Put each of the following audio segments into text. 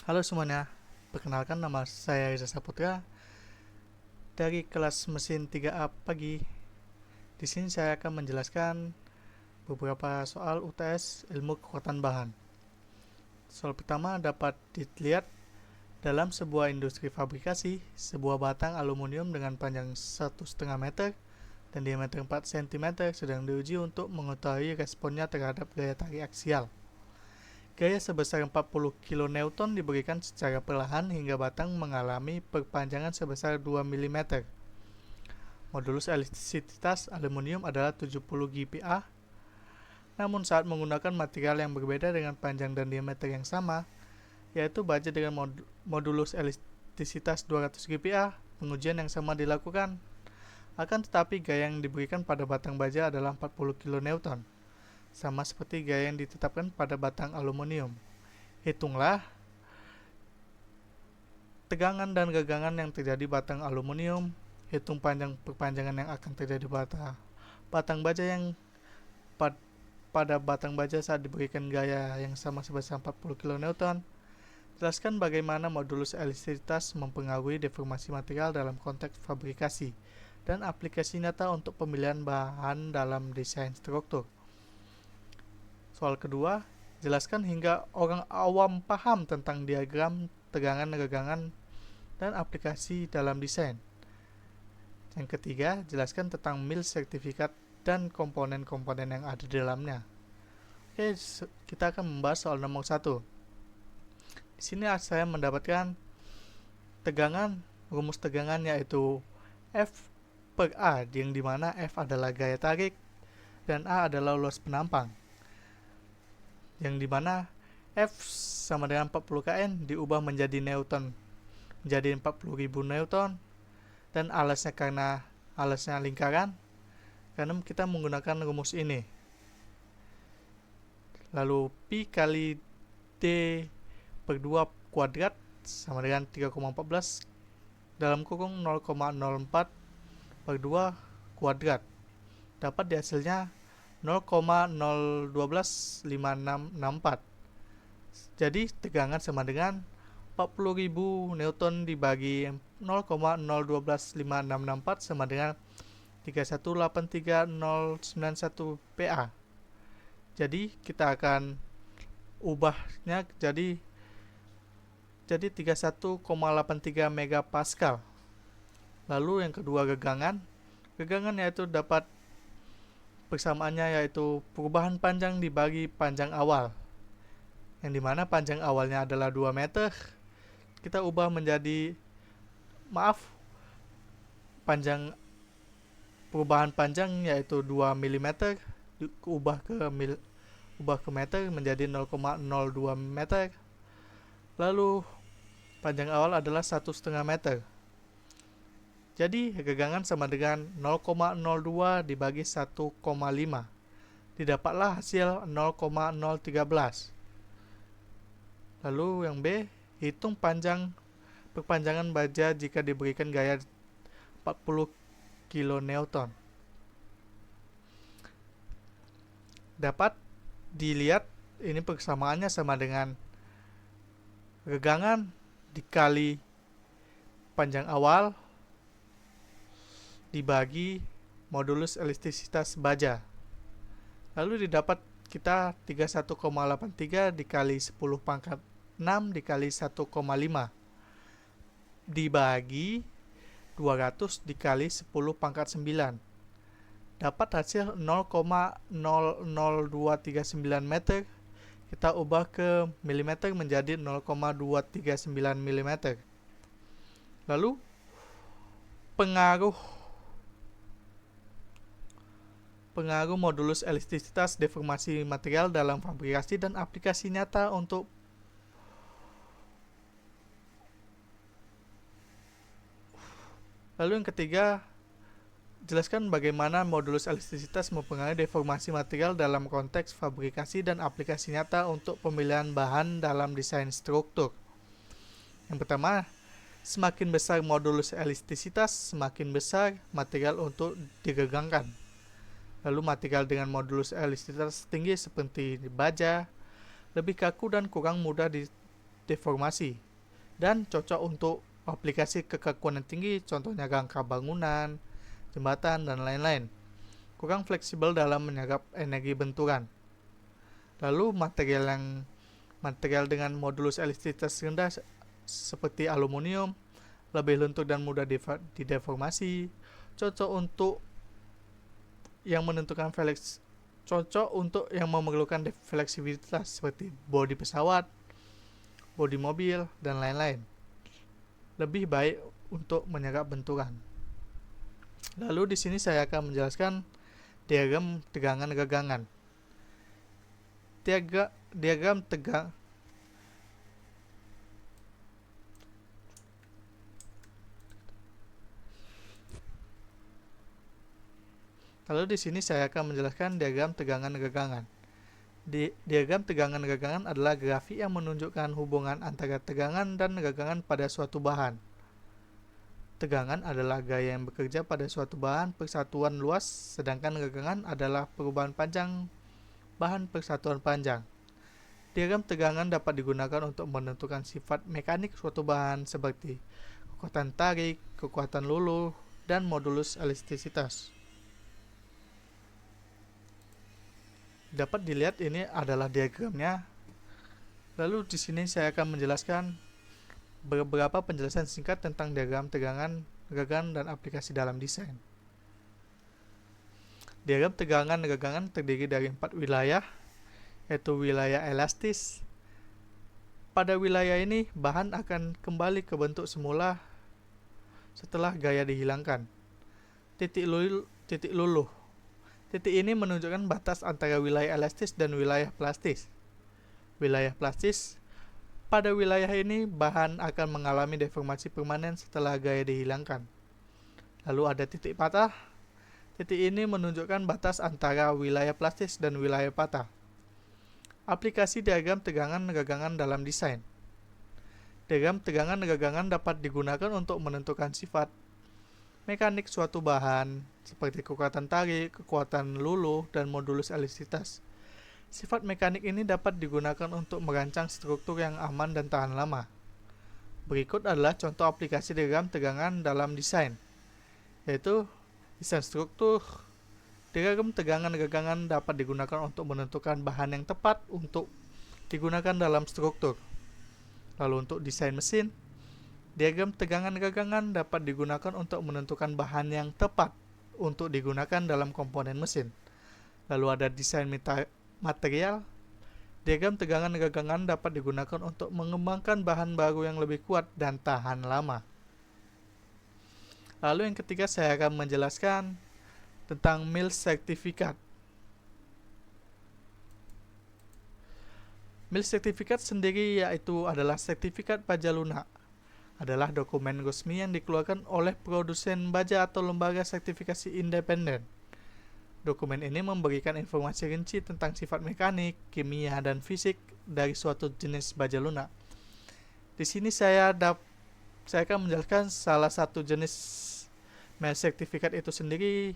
Halo semuanya, perkenalkan nama saya Reza Saputra dari kelas mesin 3A pagi. Di sini saya akan menjelaskan beberapa soal UTS ilmu kekuatan bahan. Soal pertama dapat dilihat dalam sebuah industri fabrikasi, sebuah batang aluminium dengan panjang 1,5 meter dan diameter 4 cm sedang diuji untuk mengetahui responnya terhadap gaya tarik aksial. Gaya sebesar 40 kN diberikan secara perlahan hingga batang mengalami perpanjangan sebesar 2 mm. Modulus elastisitas aluminium adalah 70 GPa, namun saat menggunakan material yang berbeda dengan panjang dan diameter yang sama, yaitu baja dengan modulus elastisitas 200 GPa, pengujian yang sama dilakukan. Akan tetapi gaya yang diberikan pada batang baja adalah 40 kN, sama seperti gaya yang ditetapkan pada batang aluminium. Hitunglah tegangan dan gegangan yang terjadi batang aluminium. Hitung panjang perpanjangan yang akan terjadi pada batang baja yang pada batang baja saat diberikan gaya yang sama sebesar 40 kN. Jelaskan bagaimana modulus elastisitas mempengaruhi deformasi material dalam konteks fabrikasi dan aplikasi nyata untuk pemilihan bahan dalam desain struktur. Soal kedua, jelaskan hingga orang awam paham tentang diagram tegangan, gegangan, dan aplikasi dalam desain. Yang ketiga, jelaskan tentang mil sertifikat dan komponen-komponen yang ada di dalamnya. Oke, kita akan membahas soal nomor 1. Di sini saya mendapatkan tegangan, rumus tegangan yaitu F per A, yang dimana F adalah gaya tarik dan A adalah luas penampang. Yang dimana F sama dengan 40 kN diubah menjadi Newton, menjadi 40.000 Newton, dan alasnya karena alasnya lingkaran, karena kita menggunakan rumus ini. Lalu Pi kali D per 2 kuadrat sama dengan 3,14 dalam kurung 0,04 per 2 kuadrat. Dapat di hasilnya 0,0125664. Jadi tegangan sama dengan 40.000 Newton dibagi 0,0125664 sama dengan 3183091 PA. Jadi kita akan ubahnya jadi 31,83 megapascal. Lalu yang kedua gegangan yaitu dapat persamaannya yaitu perubahan panjang dibagi panjang awal, yang dimana panjang awalnya adalah 2 meter, kita ubah menjadi panjang perubahan panjang yaitu 2 mm ubah ke meter menjadi 0,02 meter. Lalu panjang awal adalah 1,5 meter. Jadi gegangan sama dengan 0,02 dibagi 1,5. Didapatlah hasil 0,013. Lalu yang B, hitung perpanjangan baja jika diberikan gaya 40 kN. Dapat dilihat ini persamaannya sama dengan gegangan dikali panjang awal dibagi modulus elastisitas baja. Lalu didapat kita 31,83 dikali 10 pangkat 6 dikali 1,5 dibagi 200 dikali 10 pangkat 9. Dapat hasil 0,00239 meter. Kita ubah ke milimeter menjadi 0,239 mm. Lalu pengaruh modulus elastisitas deformasi material dalam fabrikasi dan aplikasi nyata untuk Lalu yang ketiga, jelaskan bagaimana modulus elastisitas mempengaruhi deformasi material dalam konteks fabrikasi dan aplikasi nyata untuk pemilihan bahan dalam desain struktur. Yang pertama, semakin besar modulus elastisitas, semakin besar material untuk digegangkan. Lalu material dengan modulus elastisitas tinggi seperti baja lebih kaku dan kurang mudah deformasi dan cocok untuk aplikasi kekakuan yang tinggi, contohnya rangka bangunan, jembatan, dan lain-lain. Kurang fleksibel dalam menyerap energi benturan. Lalu material dengan modulus elastisitas rendah seperti aluminium lebih luntur dan mudah dideformasi, cocok untuk yang memerlukan fleksibilitas seperti bodi pesawat, bodi mobil, dan lain-lain. Lebih baik untuk menyerap benturan. Lalu di sini saya akan menjelaskan diagram tegangan-gegangan. Diagram tegang Lalu di sini saya akan menjelaskan diagram tegangan-gegangan. Diagram tegangan-gegangan adalah grafik yang menunjukkan hubungan antara tegangan dan gegangan pada suatu bahan. Tegangan adalah gaya yang bekerja pada suatu bahan per satuan luas, sedangkan gegangan adalah perubahan panjang bahan per satuan panjang. Diagram tegangan dapat digunakan untuk menentukan sifat mekanik suatu bahan seperti kekuatan tarik, kekuatan luluh, dan modulus elastisitas. Dapat dilihat ini adalah diagramnya. Lalu di sini saya akan menjelaskan beberapa penjelasan singkat tentang diagram tegangan, gegangan, dan aplikasi dalam desain. Diagram tegangan-gegangan terdiri dari 4 wilayah, yaitu wilayah elastis. Pada wilayah ini, bahan akan kembali ke bentuk semula setelah gaya dihilangkan. Titik luluh. Titik ini menunjukkan batas antara wilayah elastis dan wilayah plastis. Wilayah plastis. Pada wilayah ini, bahan akan mengalami deformasi permanen setelah gaya dihilangkan. Lalu ada titik patah. Titik ini menunjukkan batas antara wilayah plastis dan wilayah patah. Aplikasi diagram tegangan-gegangan dalam desain. Diagram tegangan-gegangan dapat digunakan untuk menentukan sifat mekanik suatu bahan, seperti kekuatan tarik, kekuatan luluh, dan modulus elastisitas. Sifat mekanik ini dapat digunakan untuk merancang struktur yang aman dan tahan lama. Berikut adalah contoh aplikasi diagram tegangan dalam desain, yaitu desain struktur. Diagram tegangan-gegangan dapat digunakan untuk menentukan bahan yang tepat untuk digunakan dalam struktur. Lalu untuk desain mesin, diagram tegangan-gegangan dapat digunakan untuk menentukan bahan yang tepat untuk digunakan dalam komponen mesin. Lalu ada desain material. Diagram tegangan-gegangan dapat digunakan untuk mengembangkan bahan baru yang lebih kuat dan tahan lama. Lalu yang ketiga saya akan menjelaskan tentang MIL sertifikat. MIL sertifikat sendiri adalah sertifikat baja lunak. Adalah dokumen resmi yang dikeluarkan oleh produsen baja atau lembaga sertifikasi independen. Dokumen ini memberikan informasi rinci tentang sifat mekanik, kimia, dan fisik dari suatu jenis baja lunak. Di sini saya akan menjelaskan salah satu jenis MIL sertifikat itu sendiri,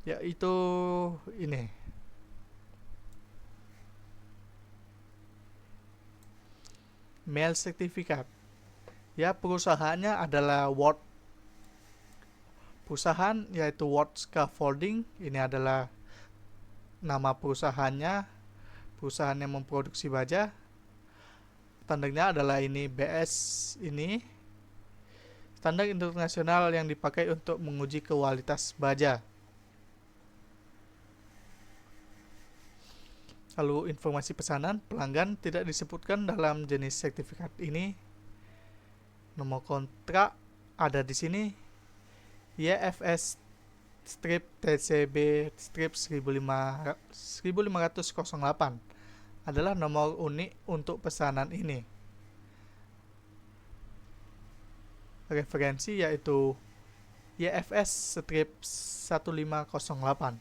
yaitu ini. MIL sertifikat. Perusahaannya adalah World. Perusahaan yaitu World Scaffolding. Ini adalah nama perusahaannya. Perusahaan yang memproduksi baja. Standarnya adalah ini BS ini. Standar internasional yang dipakai untuk menguji kualitas baja. Lalu informasi pesanan pelanggan tidak disebutkan dalam jenis sertifikat ini. Nomor kontrak ada di sini. YFS strip TCB strip 1508 adalah nomor unik untuk pesanan ini. Referensi yaitu YFS strip 1508.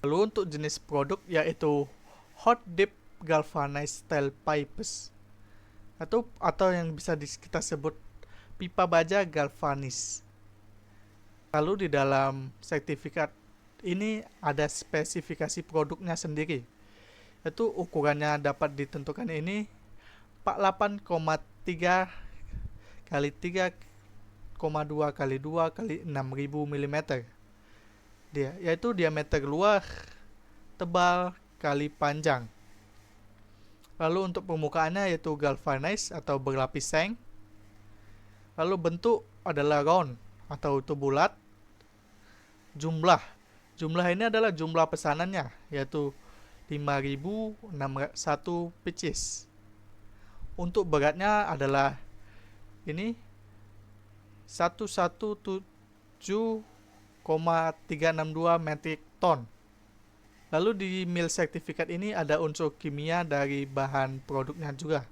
Lalu untuk jenis produk yaitu hot dip galvanized steel pipes atau yang bisa kita sebut pipa baja galvanis. Lalu di dalam sertifikat ini ada spesifikasi produknya sendiri, Yaitu ukurannya dapat ditentukan ini 48,3 kali 3,2 kali 2 kali 6000 mm. Yaitu diameter luar, tebal, kali panjang. Lalu untuk permukaannya yaitu galvanized atau berlapis seng. Lalu bentuk adalah round atau itu bulat. Jumlah ini adalah jumlah pesanannya, yaitu 5.061 pieces. Untuk beratnya adalah ini 117,362 metric ton. Lalu di mil sertifikat ini ada unsur kimia dari bahan produknya juga.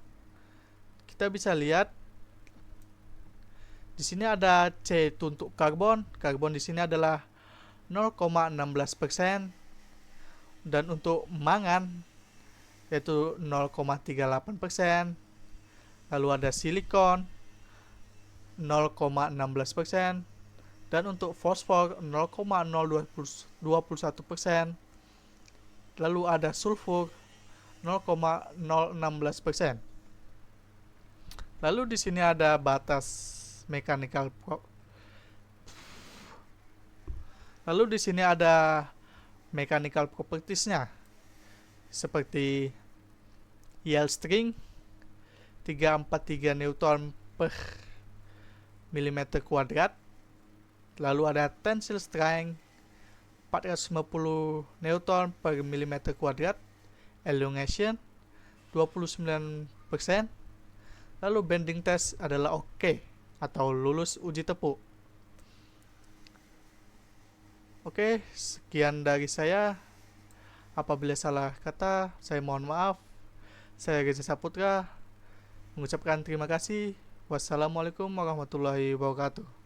Kita bisa lihat di sini ada C untuk karbon. Karbon di sini adalah 0,16% dan untuk mangan yaitu 0,38%. Lalu ada silikon 0,16% dan untuk fosfor 0,021%. Lalu ada sulfur 0,016%. Lalu di sini ada batas mechanical propertiesnya seperti yield strength 343 Newton per milimeter kuadrat. Lalu ada tensile strength 450 Newton per milimeter kuadrat. Elongation 29%. Lalu bending test adalah oke atau lulus uji tepuk. Oke, sekian dari saya. Apabila salah kata, saya mohon maaf. Saya Reza Saputra mengucapkan terima kasih. Wassalamualaikum warahmatullahi wabarakatuh.